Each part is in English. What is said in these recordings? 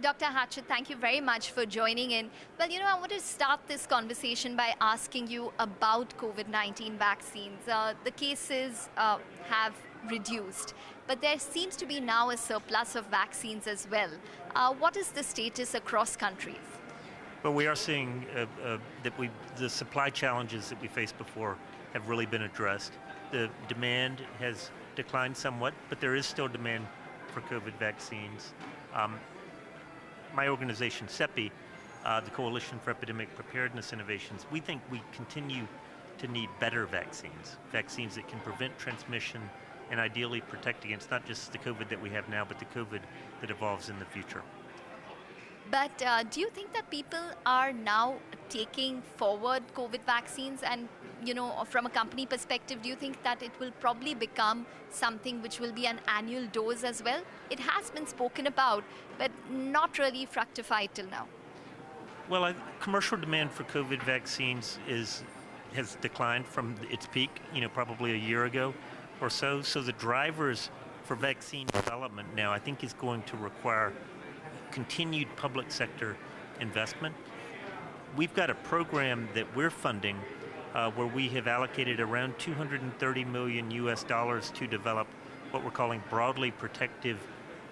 Dr. Hatchett, thank you very much for joining in. Well, I want to start this conversation by asking you about COVID-19 vaccines. The cases have reduced, but there seems to be now a surplus of vaccines as well. What is the status across countries? Well, we are seeing that the supply challenges that we faced before have really been addressed. The demand has declined somewhat, but there is still demand for COVID vaccines. My organization, CEPI, the Coalition for Epidemic Preparedness Innovations, we think we continue to need better vaccines that can prevent transmission and ideally protect against not just the COVID that we have now, but the COVID that evolves in the future. But do you think that people are now taking forward COVID vaccines? And, from a company perspective, do you think that it will probably become something which will be an annual dose as well? It has been spoken about, but not really fructified till now. Well, commercial demand for COVID vaccines has declined from its peak, probably a year ago or so. So the drivers for vaccine development now, I think, is going to require continued public sector investment. We've got a program that we're funding where we have allocated around $230 million to develop what we're calling broadly protective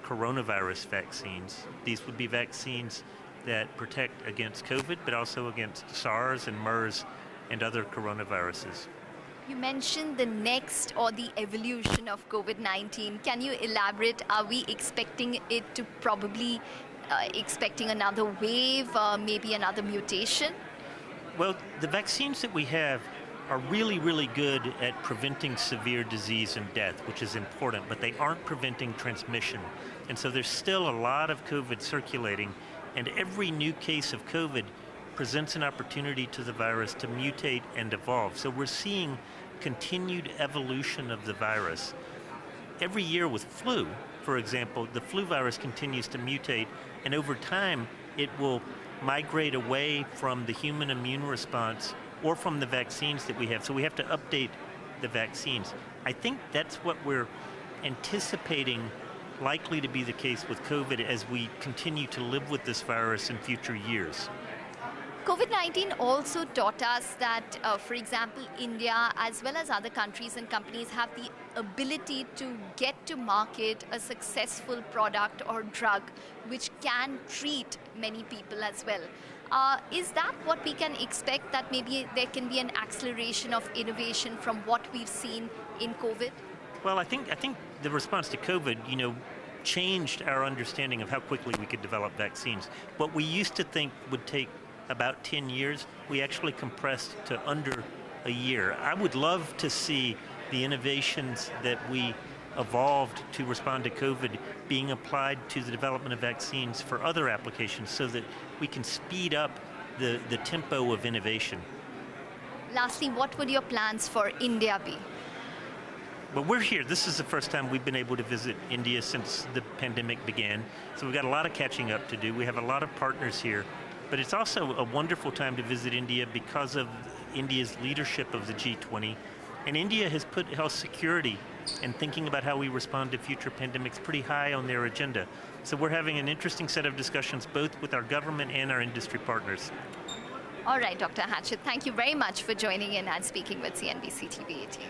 coronavirus vaccines. These would be vaccines that protect against COVID, but also against SARS and MERS and other coronaviruses. You mentioned the next or the evolution of COVID-19. Can you elaborate? Are we expecting it to probably expecting another wave, maybe another mutation? Well, the vaccines that we have are really, really good at preventing severe disease and death, which is important, but they aren't preventing transmission. And so there's still a lot of COVID circulating, and every new case of COVID presents an opportunity to the virus to mutate and evolve. So we're seeing continued evolution of the virus. Every year with flu, for example, the flu virus continues to mutate, and over time it will migrate away from the human immune response or from the vaccines that we have. So we have to update the vaccines. I think that's what we're anticipating likely to be the case with COVID as we continue to live with this virus in future years. COVID-19 also taught us that, for example, India as well as other countries and companies have the ability to get to market a successful product or drug which can treat many people as well. Is that what we can expect, that maybe there can be an acceleration of innovation from what we've seen in COVID? Well, I think the response to COVID, changed our understanding of how quickly we could develop vaccines. What we used to think would take about 10 years, we actually compressed to under a year. I would love to see the innovations that we evolved to respond to COVID being applied to the development of vaccines for other applications so that we can speed up the tempo of innovation. Lastly, what would your plans for India be? Well, we're here. This is the first time we've been able to visit India since the pandemic began. So we've got a lot of catching up to do. We have a lot of partners here. But it's also a wonderful time to visit India because of India's leadership of the G20. And India has put health security and thinking about how we respond to future pandemics pretty high on their agenda. So we're having an interesting set of discussions both with our government and our industry partners. All right, Dr. Hatchett, thank you very much for joining in and speaking with CNBC-TV18.